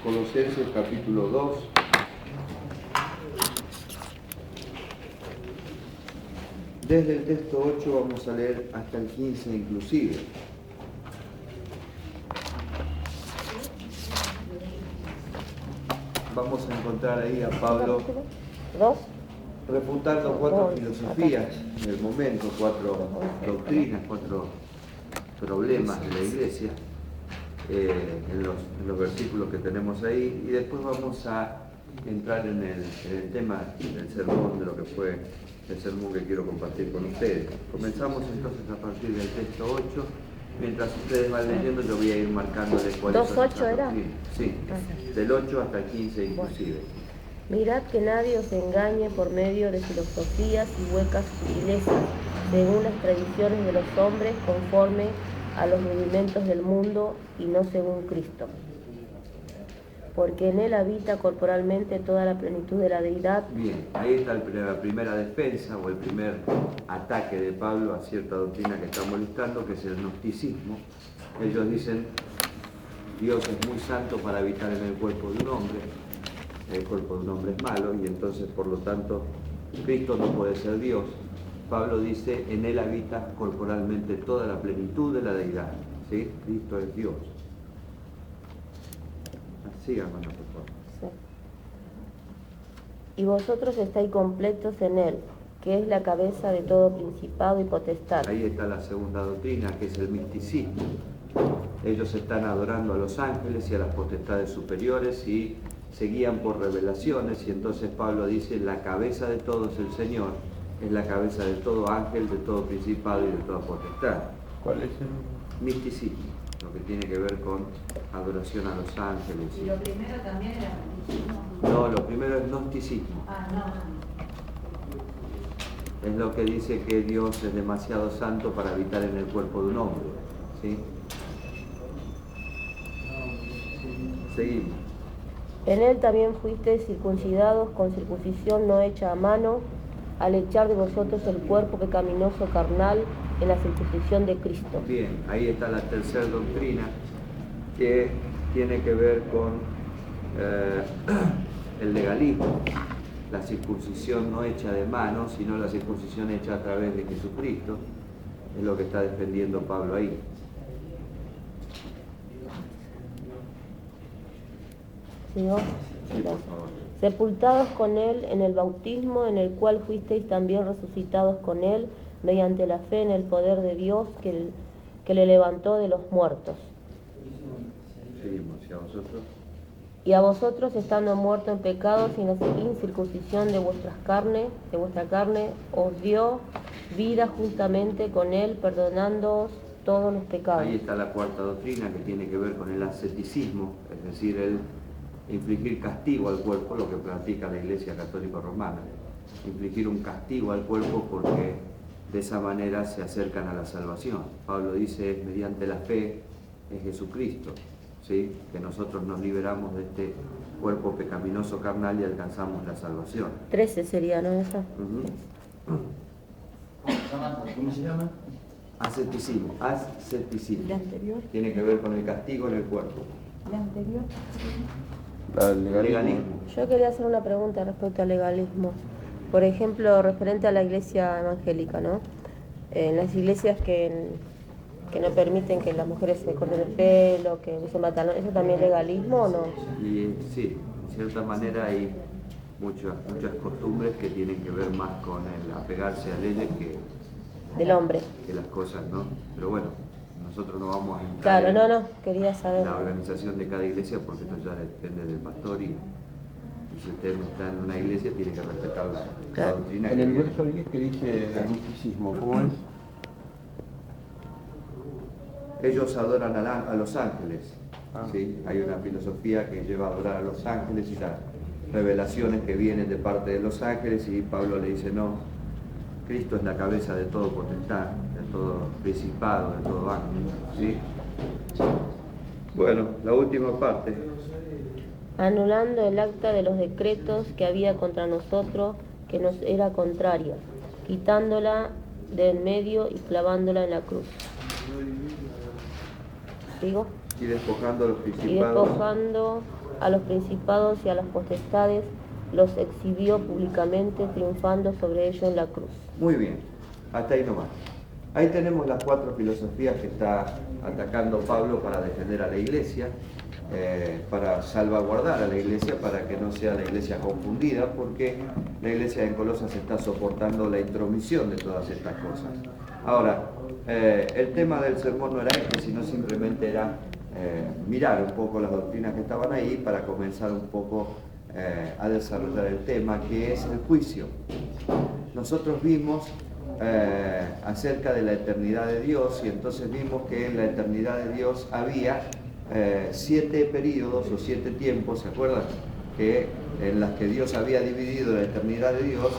Colosenses capítulo 2. Desde el texto 8 vamos a leer hasta el 15 inclusive. Vamos a encontrar ahí a Pablo refutando 4 filosofías del momento, 4 doctrinas, 4 problemas de la iglesia en los versículos que tenemos ahí, y después vamos a entrar en el tema del sermón, de lo que fue el sermón que quiero compartir con ustedes. Comenzamos entonces a partir del texto 8. Mientras ustedes van leyendo, yo voy a ir marcándoles cuáles son las doctrinas. Sí, del 8 hasta el 15 inclusive. Mirad que nadie os engañe por medio de filosofías y huecas sutilezas, según las tradiciones de los hombres, conforme a los rudimentos del mundo y no según Cristo. Porque en él habita corporalmente toda la plenitud de la deidad. Bien, ahí está la primera defensa o el primer ataque de Pablo a cierta doctrina que estamos listando, que es el gnosticismo. Ellos dicen, Dios es muy santo para habitar en el cuerpo de un hombre, el cuerpo de un hombre es malo, y entonces por lo tanto Cristo no puede ser Dios. Pablo dice, en él habita corporalmente toda la plenitud de la deidad. ¿Sí? Cristo es Dios. Así, hermano, por favor. Sí. Y vosotros estáis completos en él, que es la cabeza de todo principado y potestad. Ahí está la segunda doctrina, que es el misticismo. Ellos están adorando a los ángeles y a las potestades superiores y se guían por revelaciones, y entonces Pablo dice, la cabeza de todo es el Señor, es la cabeza de todo ángel, de todo principado y de toda potestad. ¿Cuál es el Misticismo, lo que tiene que ver con adoración a los ángeles. ¿Y lo primero también era gnosticismo? No, lo primero es gnosticismo. Es lo que dice que Dios es demasiado santo para habitar en el cuerpo de un hombre. ¿Sí? Seguimos. En él también fuisteis circuncidados con circuncisión no hecha a mano, al echar de vosotros el cuerpo pecaminoso carnal en la circuncisión de Cristo. Bien, ahí está la tercera doctrina, que tiene que ver con el legalismo, la circuncisión no hecha de mano, sino la circuncisión hecha a través de Jesucristo, es lo que está defendiendo Pablo ahí. ¿Sigo? Sí, por favor. Sepultados con él en el bautismo, en el cual fuisteis también resucitados con él, mediante la fe en el poder de Dios que le levantó de los muertos. Seguimos, ¿y a vosotros? Y a vosotros, estando muertos en pecados y en la incircuncisión de vuestra carne, os dio vida juntamente con él, perdonándoos todos los pecados. Ahí está la cuarta doctrina, que tiene que ver con el asceticismo, es decir, el infligir castigo al cuerpo, lo que practica la Iglesia Católica Romana. Infligir un castigo al cuerpo porque de esa manera se acercan a la salvación. Pablo dice, mediante la fe en Jesucristo, ¿sí? Que nosotros nos liberamos de este cuerpo pecaminoso carnal y alcanzamos la salvación. 13 sería, ¿no? Esa. ¿Cómo se llama? Asceticismo. ¿La anterior? Tiene que ver con el castigo en el cuerpo. ¿La anterior? Legalismo. Yo quería hacer una pregunta respecto al legalismo. Por ejemplo, referente a la iglesia evangélica, ¿no? En las iglesias que no permiten que las mujeres se corten el pelo, que usen pantalón, ¿eso también es legalismo o no? Y sí, en cierta manera hay muchas costumbres que tienen que ver más con el apegarse a leyes Del hombre. que las cosas, ¿no? Pero bueno, nosotros no vamos a Claro, entrar en quería saber. la organización de cada iglesia, porque esto ya depende del pastor, y si usted no está en una iglesia tiene que respetar la doctrina. En el verso 10 que dice el misticismo, ¿cómo es? Ellos adoran a los ángeles. Ah. ¿Sí? Hay una filosofía que lleva a adorar a los ángeles y las revelaciones que vienen de parte de los ángeles, y Pablo le dice, no, Cristo es la cabeza de todo potestad, de todo principado, de todo ángel. ¿Sí? Bueno, la última parte. Anulando el acta de los decretos que había contra nosotros, que nos era contraria, quitándola de en medio y clavándola en la cruz. ¿Digo? Y despojando a los Y principados. despojando a los principados y a las potestades los exhibió públicamente, triunfando sobre ellos en la cruz. Muy bien, hasta ahí nomás. Ahí tenemos las 4 filosofías que está atacando Pablo para defender a la iglesia, para salvaguardar a la iglesia, para que no sea la iglesia confundida, porque la iglesia en Colosas está soportando la intromisión de todas estas cosas. Ahora, el tema del sermón no era este, sino simplemente era mirar un poco las doctrinas que estaban ahí para comenzar un poco a desarrollar el tema, que es el juicio. Nosotros vimos acerca de la eternidad de Dios, y entonces vimos que en la eternidad de Dios había 7 periodos o 7 tiempos, ¿se acuerdan? En las que Dios había dividido la eternidad de Dios,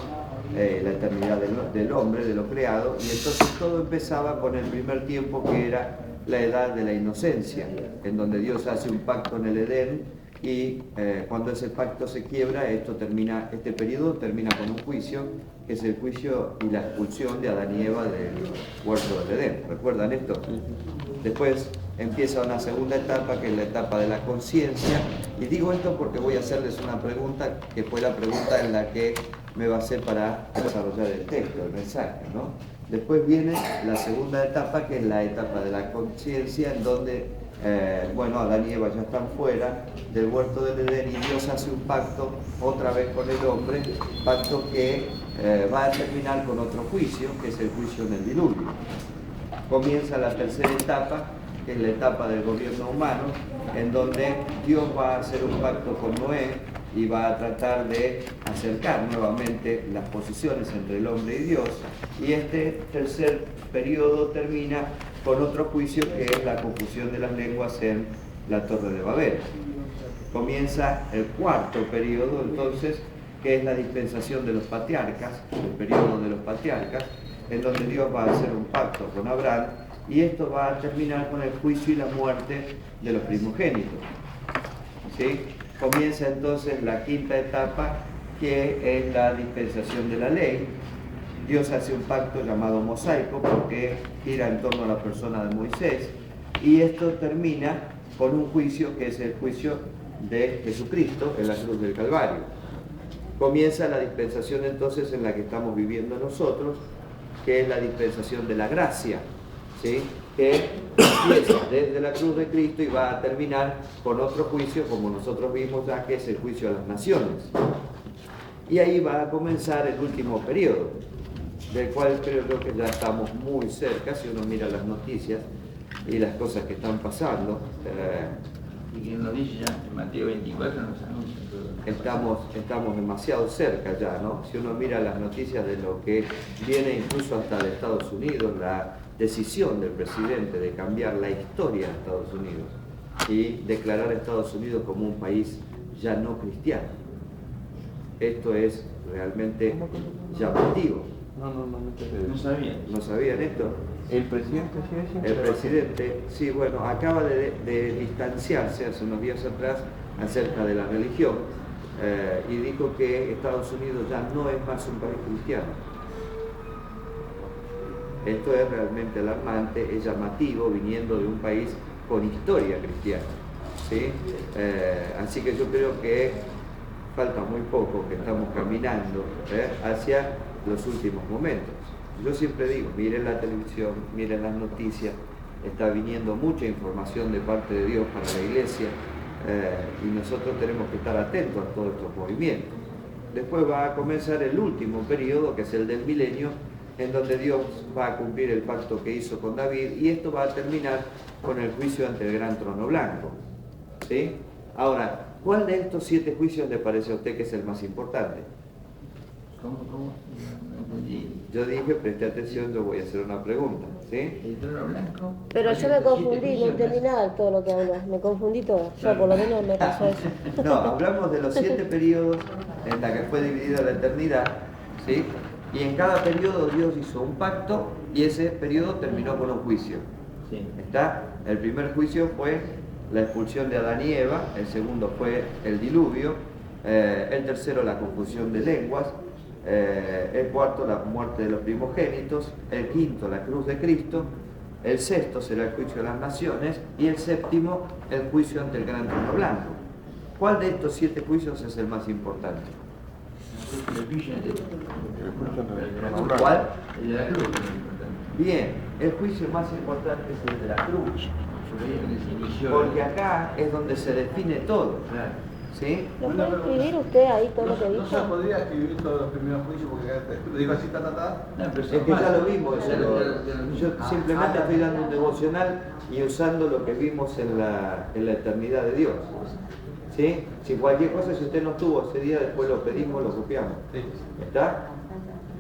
la eternidad del hombre, de lo creado, y entonces todo empezaba con el primer tiempo, que era la edad de la inocencia, en donde Dios hace un pacto en el Edén, y cuando ese pacto se quiebra, este periodo termina con un juicio, que es el juicio y la expulsión de Adán y Eva del huerto del Edén. ¿Recuerdan esto? Después empieza una segunda etapa, que es la etapa de la conciencia, y digo esto porque voy a hacerles una pregunta, que fue la pregunta en la que me basé para desarrollar el texto, el mensaje, ¿no? Después viene la segunda etapa, que es la etapa de la conciencia, en donde Adán y Eva ya están fuera del huerto del Edén, y Dios hace un pacto otra vez con el hombre, pacto que va a terminar con otro juicio, que es el juicio en el diluvio. Comienza la tercera etapa, que es la etapa del gobierno humano, en donde Dios va a hacer un pacto con Noé y va a tratar de acercar nuevamente las posiciones entre el hombre y Dios, y este tercer periodo termina con otro juicio, que es la confusión de las lenguas en la Torre de Babel. Comienza el cuarto periodo, entonces, que es la dispensación de los patriarcas, el periodo de los patriarcas, en donde Dios va a hacer un pacto con Abraham, y esto va a terminar con el juicio y la muerte de los primogénitos. ¿Sí? Comienza entonces la quinta etapa, que es la dispensación de la ley. Dios hace un pacto llamado mosaico, porque gira en torno a la persona de Moisés, y esto termina con un juicio, que es el juicio de Jesucristo en la cruz del Calvario. Comienza la dispensación entonces en la que estamos viviendo nosotros, que es la dispensación de la gracia, ¿sí? Que empieza desde la cruz de Cristo y va a terminar con otro juicio, como nosotros vimos ya, que es el juicio a las naciones. Y ahí va a comenzar el último periodo, del cual creo que ya estamos muy cerca, si uno mira las noticias y las cosas que están pasando. Y quien lo dice ya, en Mateo 24 nos anuncia todo. Estamos demasiado cerca ya, ¿no? Si uno mira las noticias de lo que viene incluso hasta de Estados Unidos, la decisión del presidente de cambiar la historia de Estados Unidos y declarar a Estados Unidos como un país ya no cristiano. Esto es realmente llamativo. No sabía. ¿No sabían esto? ¿El presidente sí es? El presidente, sí, bueno, acaba de distanciarse hace unos días atrás acerca de la religión, y dijo que Estados Unidos ya no es más un país cristiano. Esto es realmente alarmante, es llamativo, viniendo de un país con historia cristiana, ¿sí? Así que yo creo que falta muy poco, que estamos caminando hacia los últimos momentos. Yo siempre digo, miren la televisión, miren las noticias, está viniendo mucha información de parte de Dios para la iglesia, y nosotros tenemos que estar atentos a todos estos movimientos. Después va a comenzar el último periodo, que es el del milenio, en donde Dios va a cumplir el pacto que hizo con David, y esto va a terminar con el juicio ante el gran trono blanco, ¿sí? Ahora, ¿cuál de estos 7 juicios le parece a usted que es el más importante? ¿Cómo? No entendí. Yo dije, preste atención, yo voy a hacer una pregunta, ¿sí? El trono blanco. Pero yo me confundí, no entendí nada de todo lo que habló, me confundí todo. Yo por lo menos me pasó eso. No, hablamos de los 7 periodos en la que fue dividida la eternidad, ¿sí? Y en cada periodo Dios hizo un pacto, y ese periodo terminó con un juicio. Sí. ¿Está? El primer juicio fue la expulsión de Adán y Eva, el segundo fue el diluvio, el tercero la confusión de lenguas, el cuarto la muerte de los primogénitos, el quinto la cruz de Cristo, el sexto será el juicio de las naciones, y el séptimo el juicio ante el gran trono blanco. ¿Cuál de estos 7 juicios es el más importante? El juicio de la cruz. ¿Cuál? El de la cruz es muy importante. Bien, el juicio más importante es el de la cruz, Porque ahí es donde se inició. porque acá es donde se define todo, Claro. ¿sí? ¿Lo puede escribir usted ahí todo lo que No se dijo? podría escribir todos los primeros juicios porque lo digo así, ta. No, pero Es que ya lo vimos, eso. Yo simplemente ya. estoy dando un devocional y usando lo que vimos en la eternidad de Dios. ¿Sí? Si cualquier cosa, si usted no estuvo ese día, después lo pedimos, lo copiamos. Sí. ¿Está?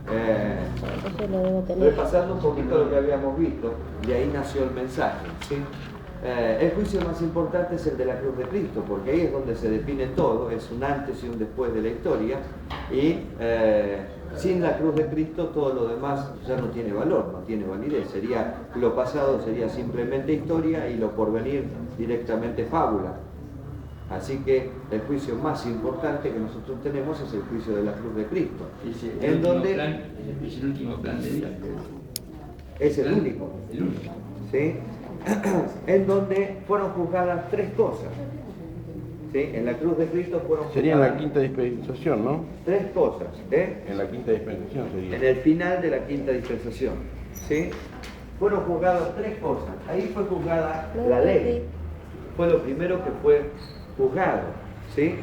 Eso lo debo tener. Repasando un poquito lo que habíamos visto, y ahí nació el mensaje. ¿Sí? El juicio más importante es el de la cruz de Cristo, porque ahí es donde se define todo, es un antes y un después de la historia, y sin la cruz de Cristo todo lo demás ya no tiene valor, no tiene validez. Lo pasado sería simplemente historia y lo porvenir directamente fábula. Así que el juicio más importante que nosotros tenemos es el juicio de la cruz de Cristo, en donde Es el último plan de Dios. es el único, El único. ¿sí? En donde fueron juzgadas 3 cosas. ¿Sí? En la cruz de Cristo fueron Sería en la juzgadas quinta dispensación, ¿no? 3 cosas, En la quinta dispensación sería. en el final de la quinta dispensación. ¿Sí? Fueron juzgadas 3 cosas. Ahí fue juzgada la ley. Fue lo primero que fue juzgado. ¿Sí?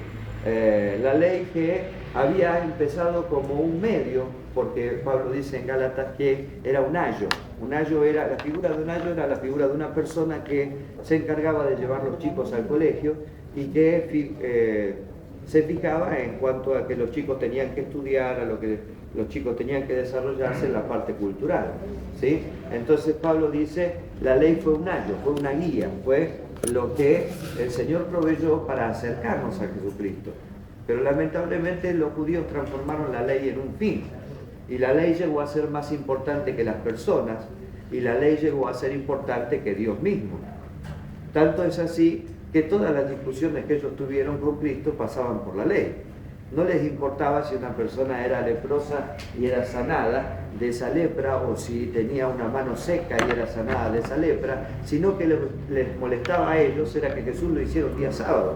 La ley que había empezado como un medio, porque Pablo dice en Gálatas que era un ayo. Un ayo era, la figura de un ayo era la figura de una persona que se encargaba de llevar los chicos al colegio y que se fijaba en cuanto a que los chicos tenían que estudiar, a lo que los chicos tenían que desarrollarse en la parte cultural. ¿Sí? Entonces Pablo dice, la ley fue un ayo, fue una guía, fue lo que el Señor proveyó para acercarnos a Jesucristo. Pero lamentablemente los judíos transformaron la ley en un fin. Y la ley llegó a ser más importante que las personas, y la ley llegó a ser importante que Dios mismo. Tanto es así que todas las discusiones que ellos tuvieron con Cristo pasaban por la ley. No les importaba si una persona era leprosa y era sanada de esa lepra, o si tenía una mano seca y era sanada de esa lepra, sino que les molestaba a ellos era que Jesús lo hiciera un día sábado.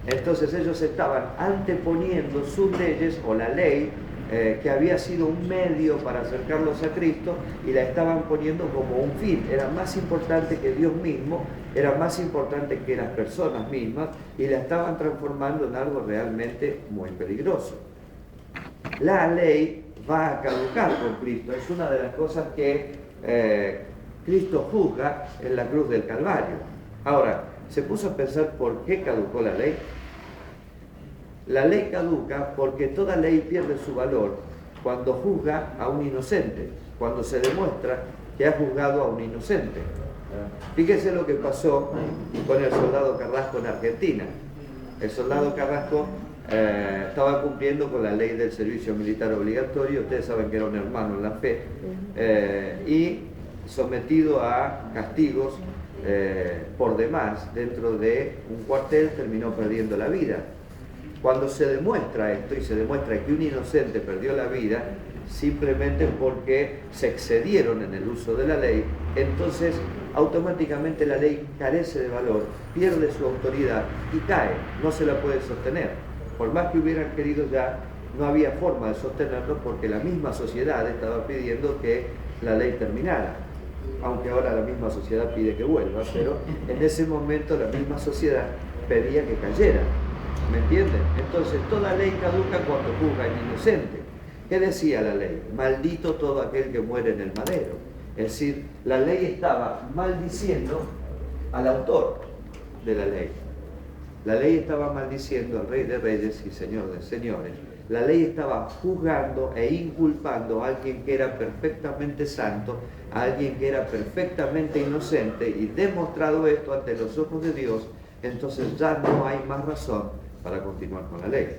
Entonces ellos estaban anteponiendo sus leyes o la ley, que había sido un medio para acercarlos a Cristo, y la estaban poniendo como un fin. Era más importante que Dios mismo, era más importante que las personas mismas, y la estaban transformando en algo realmente muy peligroso. La ley va a caducar con Cristo, es una de las cosas que Cristo juzga en la cruz del Calvario. Ahora, ¿se puso a pensar por qué caducó la ley? La ley caduca porque toda ley pierde su valor cuando juzga a un inocente, cuando se demuestra que ha juzgado a un inocente. Fíjese lo que pasó con el soldado Carrasco en Argentina. El soldado Carrasco estaba cumpliendo con la ley del servicio militar obligatorio, ustedes saben que era un hermano en la fe, y sometido a castigos por demás dentro de un cuartel, terminó perdiendo la vida. Cuando se demuestra esto, y se demuestra que un inocente perdió la vida simplemente porque se excedieron en el uso de la ley, entonces automáticamente la ley carece de valor, pierde su autoridad y cae, no se la puede sostener. Por más que hubieran querido, ya no había forma de sostenerlo, porque la misma sociedad estaba pidiendo que la ley terminara. Aunque ahora la misma sociedad pide que vuelva, pero en ese momento la misma sociedad pedía que cayera. ¿Me entienden? Entonces toda ley caduca cuando juzga al inocente. ¿Qué decía la ley? Maldito todo aquel que muere en el madero. Es decir, la ley estaba maldiciendo al autor de la ley. La ley estaba maldiciendo al Rey de Reyes y Señor de Señores. La ley estaba juzgando e inculpando a alguien que era perfectamente santo, a alguien que era perfectamente inocente, y demostrado esto ante los ojos de Dios, entonces ya no hay más razón para continuar con la ley.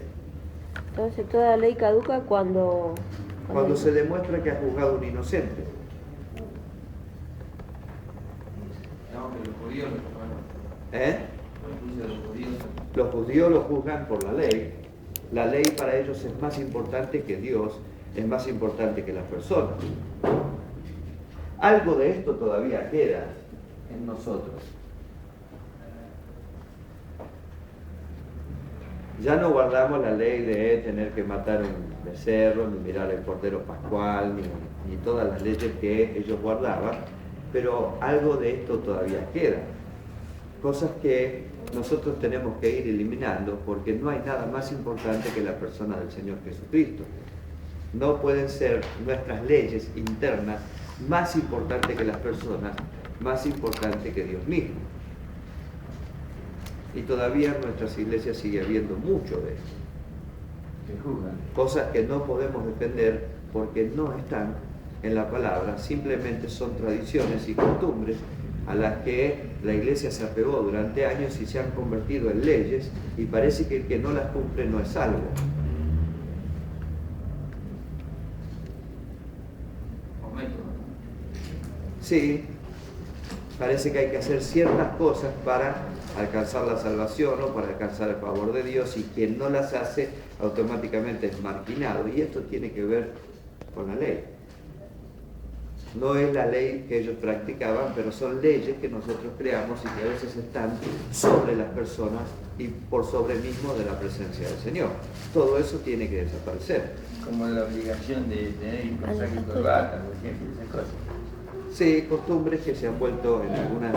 Entonces toda ley caduca cuando Se demuestra que ha juzgado a un inocente. No, que los judíos Los judíos lo juzgan por la ley. La ley para ellos es más importante que Dios, es más importante que las personas. Algo de esto todavía queda en nosotros. Ya no guardamos la ley de tener que matar un becerro, ni mirar el cordero pascual, ni todas las leyes que ellos guardaban, pero algo de esto todavía queda. Cosas que nosotros tenemos que ir eliminando porque no hay nada más importante que la persona del Señor Jesucristo. No pueden ser nuestras leyes internas más importantes que las personas, más importantes que Dios mismo. Y todavía en nuestras iglesias sigue habiendo mucho de eso. Se juzgan. Cosas que no podemos defender porque no están en la palabra, simplemente son tradiciones y costumbres a las que la iglesia se apegó durante años y se han convertido en leyes, y parece que el que no las cumple no es salvo. O método. Sí, parece que hay que hacer ciertas cosas para alcanzar la salvación o para alcanzar el favor de Dios, y quien no las hace automáticamente es marginado, y esto tiene que ver con la ley. No es la ley que ellos practicaban, pero son leyes que nosotros creamos y que a veces están sobre las personas y por sobre mismo de la presencia del Señor. Todo eso tiene que desaparecer. Como la obligación de tener y saco y corbata, por ejemplo, esas cosas. Sí, costumbres que se han vuelto en algunos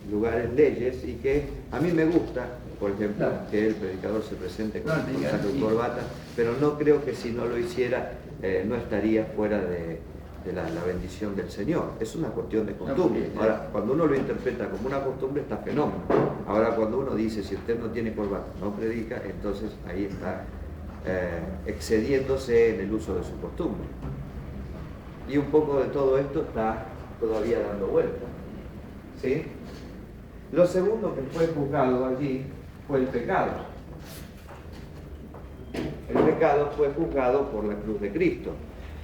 lugares leyes, y que a mí me gusta, por ejemplo, que el predicador se presente con saco y corbata, pero no creo que si no lo hiciera no estaría fuera de la bendición del Señor. Es una cuestión de costumbre. Ahora, cuando uno lo interpreta como una costumbre, está fenómeno. Ahora, cuando uno dice, si usted no tiene corbata, no predica, entonces ahí está excediéndose en el uso de su costumbre. Y un poco de todo esto está todavía dando vuelta. ¿Sí? Lo segundo que fue juzgado allí fue el pecado. El pecado fue juzgado por la cruz de Cristo.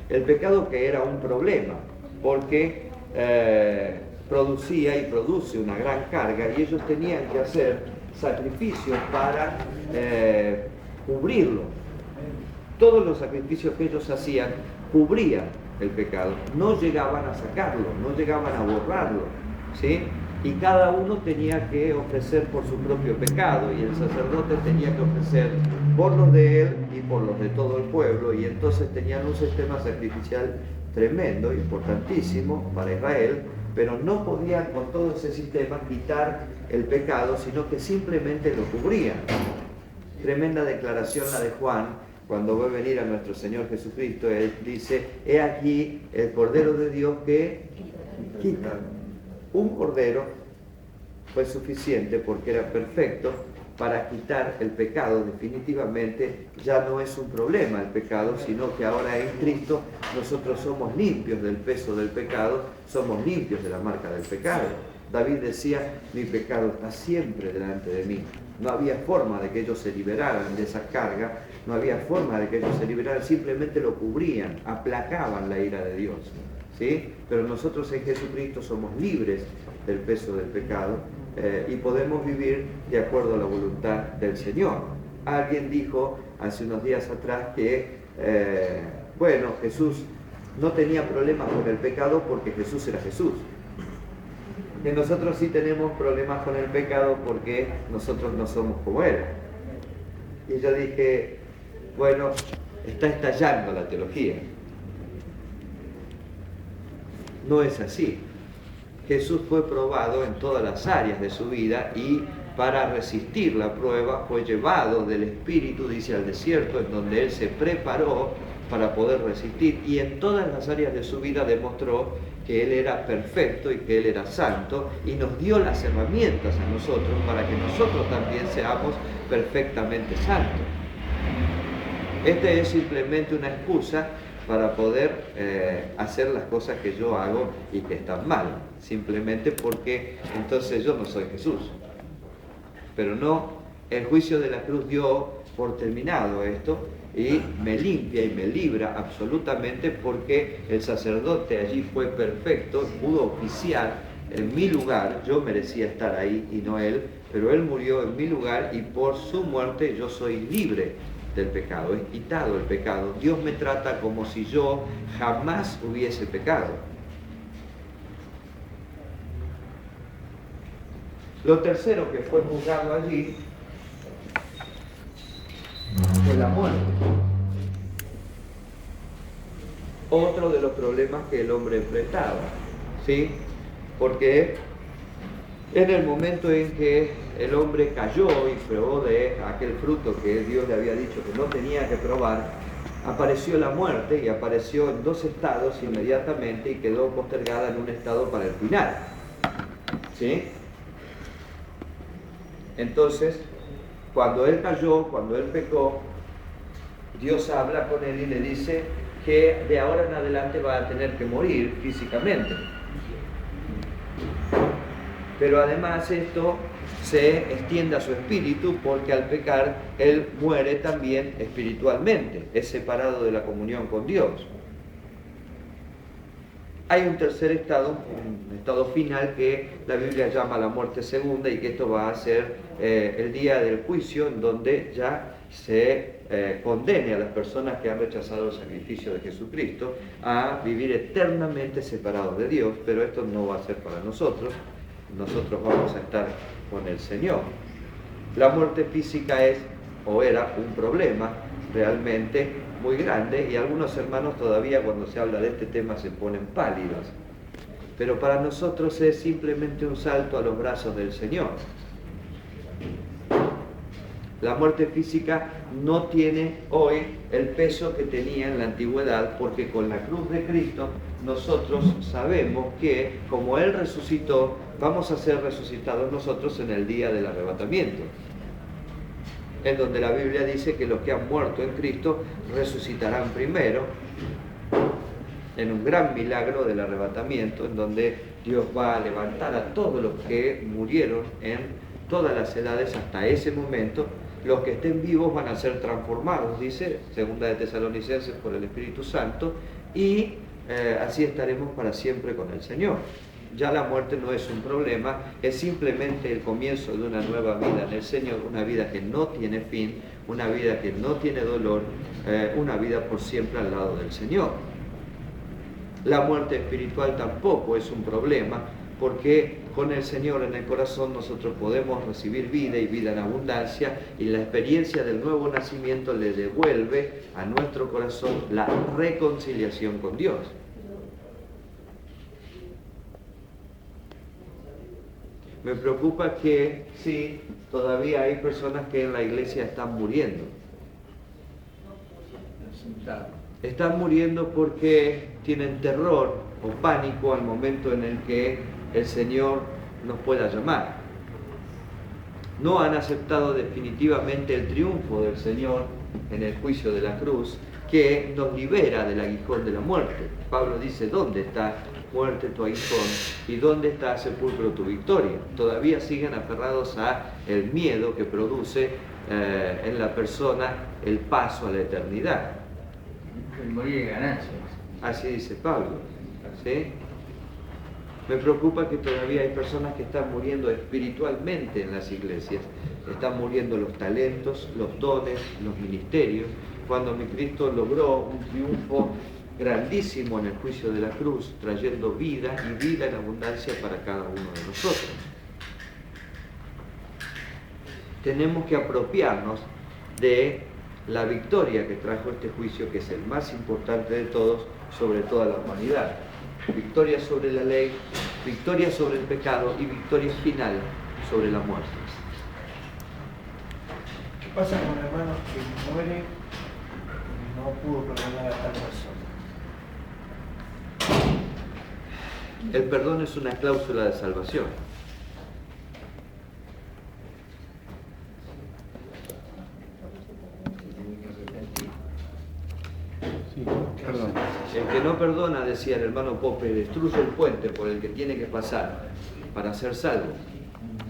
El pecado, que era un problema, porque producía y produce una gran carga, y ellos tenían que hacer sacrificios para cubrirlo. Todos los sacrificios que ellos hacían cubrían el pecado, no llegaban a sacarlo, no llegaban a borrarlo, ¿sí? Y cada uno tenía que ofrecer por su propio pecado, y el sacerdote tenía que ofrecer por los de él y por los de todo el pueblo, y entonces tenían un sistema sacrificial tremendo, importantísimo para Israel, pero no podían con todo ese sistema quitar el pecado, sino que simplemente lo cubrían. Tremenda declaración la de Juan, cuando va a venir a nuestro Señor Jesucristo. Él dice, he aquí el Cordero de Dios que quita. Un cordero fue suficiente porque era perfecto para quitar el pecado. Definitivamente ya no es un problema el pecado, sino que ahora en Cristo nosotros somos limpios del peso del pecado, somos limpios de la marca del pecado. David decía, mi pecado está siempre delante de mí. No había forma de que ellos se liberaran de esa carga, no había forma de que ellos se liberaran, simplemente lo cubrían, aplacaban la ira de Dios. ¿Sí? Pero nosotros en Jesucristo somos libres del peso del pecado y podemos vivir de acuerdo a la voluntad del Señor. Alguien dijo hace unos días atrás que, Jesús no tenía problemas con el pecado porque Jesús era Jesús. Y nosotros sí tenemos problemas con el pecado porque nosotros no somos como Él. Y yo dije, está estallando la teología. No es así. Jesús fue probado en todas las áreas de su vida, y para resistir la prueba fue llevado del Espíritu, dice, al desierto, en donde Él se preparó para poder resistir, y en todas las áreas de su vida demostró que Él era perfecto y que Él era santo, y nos dio las herramientas a nosotros para que nosotros también seamos perfectamente santos. Este es simplemente una excusa para poder hacer las cosas que yo hago y que están mal, simplemente porque entonces yo no soy Jesús. Pero no, el juicio de la cruz dio por terminado esto, y me limpia y me libra absolutamente, porque el sacerdote allí fue perfecto, pudo oficiar en mi lugar. Yo merecía estar ahí y no él, pero él murió en mi lugar, y por su muerte yo soy libre del pecado, es quitado el pecado. Dios me trata como si yo jamás hubiese pecado. Lo tercero que fue juzgado allí la muerte. Otro de los problemas que el hombre enfrentaba, ¿sí? Porque en el momento en que el hombre cayó y probó de aquel fruto que Dios le había dicho que no tenía que probar, apareció la muerte y apareció en dos estados inmediatamente y quedó postergada en un estado para el final. ¿Sí? Entonces, cuando él cayó, cuando él pecó, Dios habla con él y le dice que de ahora en adelante va a tener que morir físicamente. Pero además esto se extiende a su espíritu porque al pecar él muere también espiritualmente, es separado de la comunión con Dios. Hay un tercer estado, un estado final que la Biblia llama la muerte segunda y que esto va a ser el día del juicio en donde ya se condene a las personas que han rechazado el sacrificio de Jesucristo a vivir eternamente separados de Dios, pero esto no va a ser para nosotros. Nosotros vamos a estar con el Señor. La muerte física es o era un problema realmente muy grande y algunos hermanos todavía cuando se habla de este tema se ponen pálidos. Pero para nosotros es simplemente un salto a los brazos del Señor. La muerte física no tiene hoy el peso que tenía en la antigüedad porque con la cruz de Cristo nosotros sabemos que como Él resucitó, vamos a ser resucitados nosotros en el día del arrebatamiento, en donde la Biblia dice que los que han muerto en Cristo resucitarán primero, en un gran milagro del arrebatamiento, en donde Dios va a levantar a todos los que murieron en todas las edades hasta ese momento. Los que estén vivos van a ser transformados, dice Segunda de Tesalonicenses, por el Espíritu Santo, y así estaremos para siempre con el Señor. Ya la muerte no es un problema, es simplemente el comienzo de una nueva vida en el Señor, una vida que no tiene fin, una vida que no tiene dolor, una vida por siempre al lado del Señor. La muerte espiritual tampoco es un problema, porque con el Señor en el corazón nosotros podemos recibir vida y vida en abundancia, y la experiencia del nuevo nacimiento le devuelve a nuestro corazón la reconciliación con Dios. Me preocupa que sí, todavía hay personas que en la iglesia están muriendo. Están muriendo porque tienen terror o pánico al momento en el que el Señor nos pueda llamar. No han aceptado definitivamente el triunfo del Señor en el juicio de la cruz, que nos libera del aguijón de la muerte. Pablo dice, ¿dónde está, muerte, tu aguijón? ¿Y dónde está, sepulcro, tu victoria? Todavía siguen aferrados a el miedo que produce en la persona el paso a la eternidad. El morir de ganancias. Así dice Pablo, ¿sí? Me preocupa que todavía hay personas que están muriendo espiritualmente en las iglesias. Están muriendo los talentos, los dones, los ministerios, cuando mi Cristo logró un triunfo grandísimo en el juicio de la cruz, trayendo vida y vida en abundancia para cada uno de nosotros. Tenemos que apropiarnos de la victoria que trajo este juicio, que es el más importante de todos, sobre toda la humanidad. Victoria sobre la ley, victoria sobre el pecado y victoria final sobre la muerte. ¿Qué pasa con hermanos que muere y no pudo perdonar a tal persona? El perdón es una cláusula de salvación. Sí, perdón. El que no perdona, decía el hermano Pope, destruye el puente por el que tiene que pasar para ser salvo.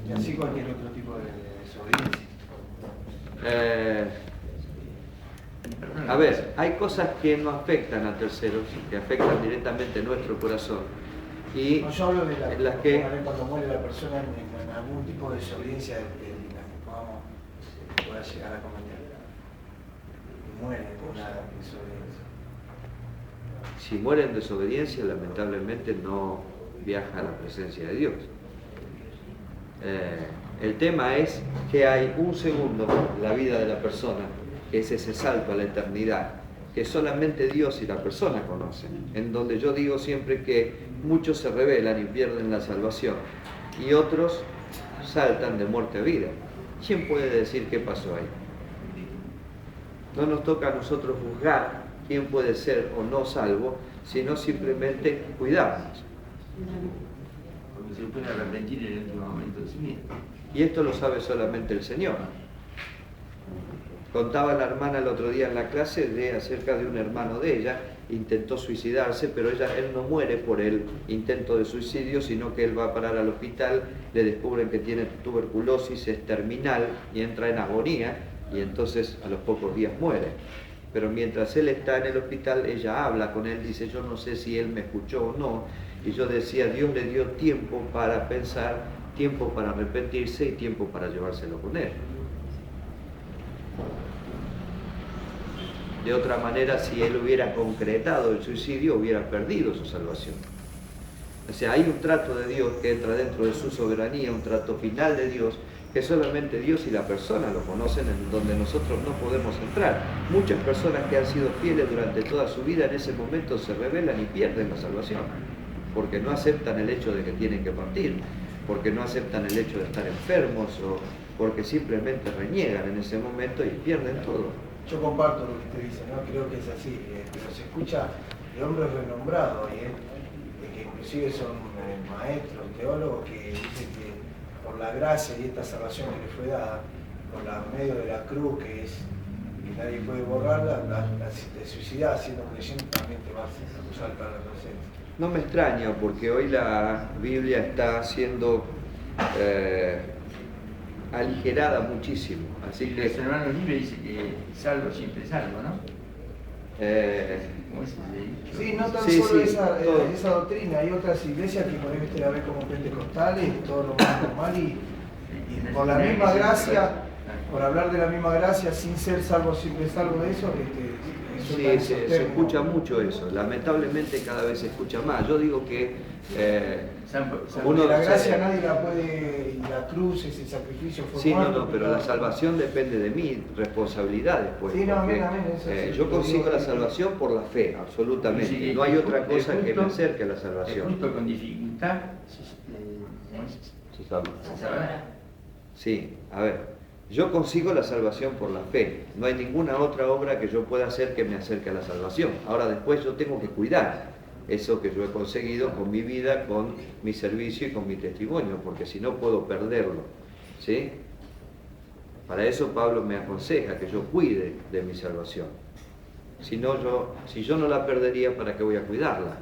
Y así cualquier otro tipo de desobediencia. A ver, hay cosas que no afectan a terceros, que afectan directamente nuestro corazón. Y No, yo hablo de en las que cuando muere la persona en algún tipo de desobediencia de la que podamos pueda llegar a cometer. Muere por una desobediencia. si muere en desobediencia, lamentablemente no viaja a la presencia de Dios. El tema es que hay un segundo en la vida de la persona es ese salto a la eternidad que solamente Dios y la persona conocen, en donde yo digo siempre que muchos se rebelan y pierden la salvación y otros saltan de muerte a vida. ¿Quién puede decir qué pasó ahí? No nos toca a nosotros juzgar quién puede ser o no salvo, sino simplemente cuidarnos. Porque se puede arrepentir en el último momento de su vida. Y esto lo sabe solamente el Señor. Contaba la hermana el otro día en la clase acerca de un hermano de ella, intentó suicidarse, pero él no muere por el intento de suicidio, sino que él va a parar al hospital, le descubren que tiene tuberculosis, es terminal y entra en agonía, y entonces a los pocos días muere. Pero mientras él está en el hospital, ella habla con él, dice, yo no sé si él me escuchó o no, y yo decía, Dios le dio tiempo para pensar, tiempo para arrepentirse y tiempo para llevárselo con él. De otra manera, si él hubiera concretado el suicidio, hubiera perdido su salvación. O sea, hay un trato de Dios que entra dentro de su soberanía, un trato final de Dios, que solamente Dios y la persona lo conocen, en donde nosotros no podemos entrar. Muchas personas que han sido fieles durante toda su vida, en ese momento se rebelan y pierden la salvación, porque no aceptan el hecho de que tienen que partir, porque no aceptan el hecho de estar enfermos, o porque simplemente reniegan en ese momento y pierden todo. Yo comparto lo que usted dice, ¿no? Creo que es así, pero se escucha de hombres renombrados, que inclusive son maestros, teólogos, que dicen que por la gracia y esta salvación que le fue dada, por medio de la cruz, que nadie puede borrarla, de suicidar siendo creyente también te vas a acusar para la presencia. No me extraña, porque hoy la Biblia está siendo aligerada muchísimo. Así Y que los hermanos libres dicen que salvo siempre salvo, ¿no? ¿Cómo es ese dicho? Sí, no tan Sí, solo sí, todo. esa doctrina, hay otras iglesias que por ahí usted la ve como pentecostales y todo lo más normal y por la misma gracia, por hablar de la misma gracia sin ser salvo siempre salvo de eso, sí, se escucha mucho eso. Lamentablemente cada vez se escucha más. Yo digo que uno la gracia nadie la puede, y la cruz, ese sacrificio fue sí, muerto, pero la salvación depende de mí, responsabilidad después. Sí, no, porque, amén, eso sí, yo consigo la salvación por la fe, absolutamente. Sí, no hay otra cosa justo, que me acerque a la salvación. Justo con dificultad Se salva. se sabrá. Sí, a ver, yo consigo la salvación por la fe. No hay ninguna otra obra que yo pueda hacer que me acerque a la salvación. Ahora después yo tengo que cuidar eso que yo he conseguido con mi vida, con mi servicio y con mi testimonio, porque si no puedo perderlo, ¿sí? Para eso Pablo me aconseja que yo cuide de mi salvación. Si yo no la perdería, ¿para qué voy a cuidarla?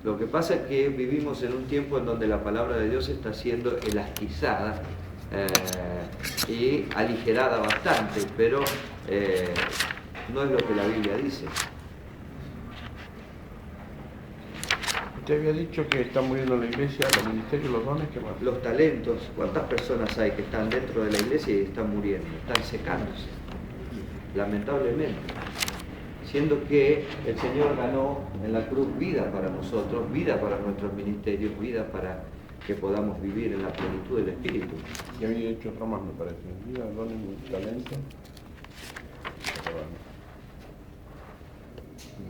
Lo que pasa es que vivimos en un tiempo en donde la palabra de Dios está siendo elastizada y aligerada bastante, pero no es lo que la Biblia dice. Usted había dicho que está muriendo la iglesia, los ministerios, los dones, ¿qué más? Los talentos, ¿cuántas personas hay que están dentro de la iglesia y están muriendo, están secándose? Lamentablemente. Siendo que el Señor ganó en la cruz vida para nosotros, vida para nuestros ministerios, vida para que podamos vivir en la plenitud del Espíritu. Y había dicho otro más, me parece. Vida, dones, talento.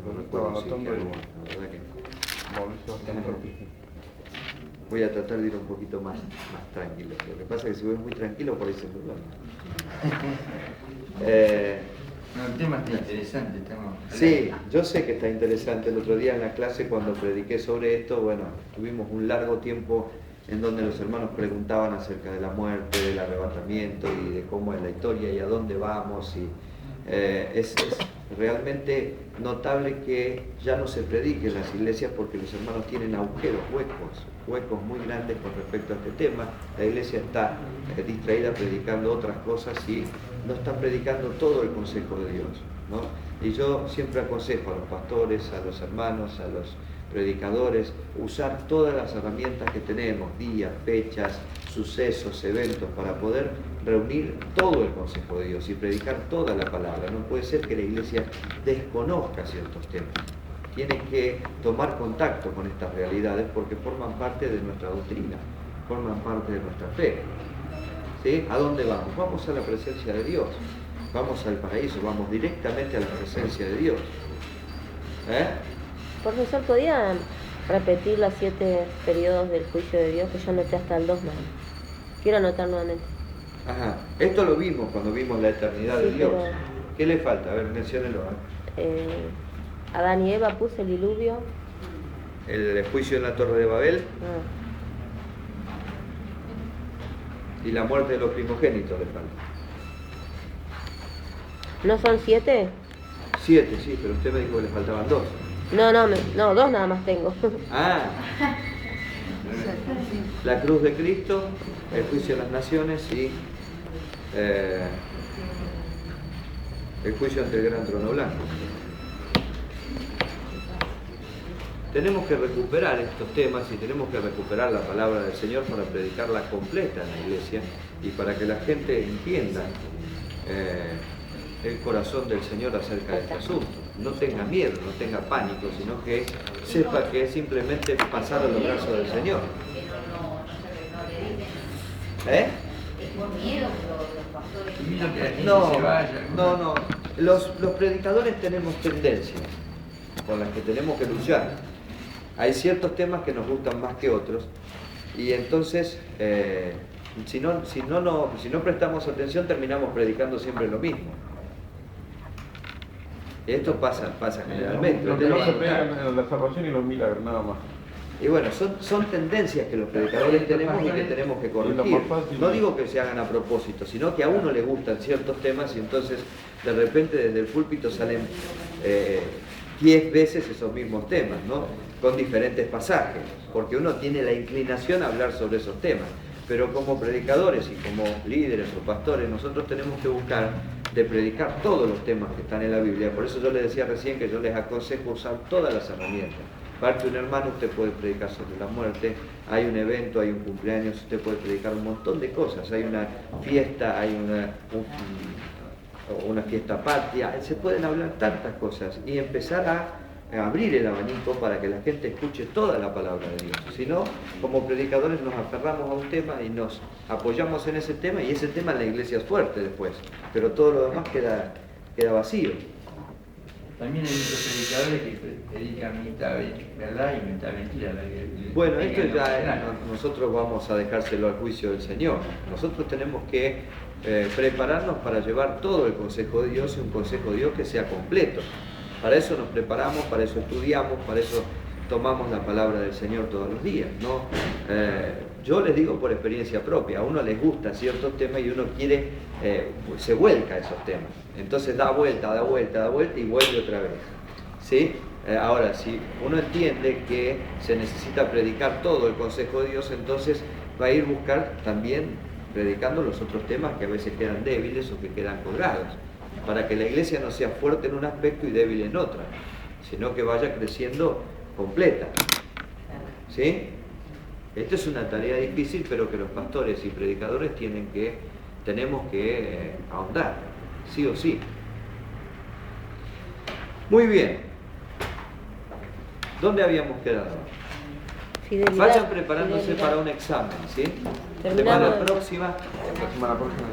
No Lo recuerdo estaba si anotando dije y algo, la verdad que no. moverse bastante rápido. Voy a tratar de ir un poquito más tranquilo. Lo que pasa es que si voy muy tranquilo, por ahí se me No, el tema está interesante, estamos... Sí, yo sé que está interesante. El otro día en la clase, cuando prediqué sobre esto, bueno, tuvimos un largo tiempo en donde los hermanos preguntaban acerca de la muerte, del arrebatamiento y de cómo es la historia y a dónde vamos. Y es realmente notable que ya no se predique en las iglesias porque los hermanos tienen agujeros, huecos muy grandes con respecto a este tema. La iglesia está distraída predicando otras cosas y no están predicando todo el consejo de Dios, ¿no? Y yo siempre aconsejo a los pastores, a los hermanos, a los predicadores, usar todas las herramientas que tenemos, días, fechas, sucesos, eventos, para poder reunir todo el consejo de Dios y predicar toda la palabra. No puede ser que la iglesia desconozca ciertos temas. Tiene que tomar contacto con estas realidades porque forman parte de nuestra doctrina, forman parte de nuestra fe. ¿Sí? ¿A dónde vamos? Vamos a la presencia de Dios. Vamos al paraíso, vamos directamente a la presencia de Dios. Profesor, ¿podía repetir los 7 periodos del juicio de Dios? Que yo anoté hasta el 2 nada más. Quiero anotar nuevamente. Ajá. Esto lo vimos cuando vimos la eternidad de Sí, Dios. pero- ¿Qué le falta? A ver, menciónelo. Adán y Eva, puse el diluvio. El juicio en la Torre de Babel Ah, y la muerte de los primogénitos le falta. ¿no son 7? 7, sí, pero usted me dijo que le faltaban 2. No, 2 nada más tengo. Ah, la cruz de Cristo, el juicio de las naciones y el juicio ante el gran trono blanco. Tenemos que recuperar estos temas y tenemos que recuperar la palabra del Señor para predicarla completa en la iglesia y para que la gente entienda el corazón del Señor acerca de este asunto. No tenga miedo, no tenga pánico, sino que sepa que es simplemente pasar a los brazos del Señor. ¿Eh? Por miedo, los pastores. Y mira que la gente No, se vaya. no. Los predicadores tenemos tendencias con las que tenemos que luchar. Hay ciertos temas que nos gustan más que otros y entonces si no prestamos atención terminamos predicando siempre lo mismo. Y esto pasa generalmente. Lo que no se pegan en la salvación y los milagros, nada más. Y bueno, son tendencias que los predicadores tenemos y que tenemos que corregir. No digo que se hagan a propósito, sino que a uno le gustan ciertos temas y entonces de repente desde el púlpito salen 10 veces esos mismos temas, ¿no? Con diferentes pasajes, porque uno tiene la inclinación a hablar sobre esos temas. Pero como predicadores y como líderes o pastores, nosotros tenemos que buscar de predicar todos los temas que están en la Biblia. Por eso yo les decía recién que yo les aconsejo usar todas las herramientas. Parte un hermano, usted puede predicar sobre la muerte, hay un evento, hay un cumpleaños, usted puede predicar un montón de cosas, hay una fiesta, hay una fiesta patria, se pueden hablar tantas cosas y empezar a abrir el abanico para que la gente escuche toda la palabra de Dios. Si no, como predicadores nos aferramos a un tema y nos apoyamos en ese tema y ese tema en la iglesia es fuerte después, pero todo lo demás queda vacío. También hay muchos predicadores que predican mitad verdad y mitad mentira. Bueno, esto ya nosotros vamos a dejárselo al juicio del Señor. Nosotros tenemos que prepararnos para llevar todo el consejo de Dios y un consejo de Dios que sea completo. Para eso nos preparamos, para eso estudiamos, para eso tomamos la palabra del Señor todos los días, ¿no? Yo les digo por experiencia propia, a uno les gusta ciertos temas y uno quiere, se vuelca a esos temas. Entonces da vuelta y vuelve otra vez. ¿Sí? Ahora, si uno entiende que se necesita predicar todo el consejo de Dios, entonces va a ir a buscar también predicando los otros temas que a veces quedan débiles o que quedan colgados, para que la iglesia no sea fuerte en un aspecto y débil en otra, sino que vaya creciendo completa. ¿Sí? Esta es una tarea difícil, pero que los pastores y predicadores tenemos que ahondar, sí o sí. Muy bien. ¿Dónde habíamos quedado? Fidelidad, Vayan preparándose fidelidad. para un examen, ¿sí? Terminamos. La semana próxima.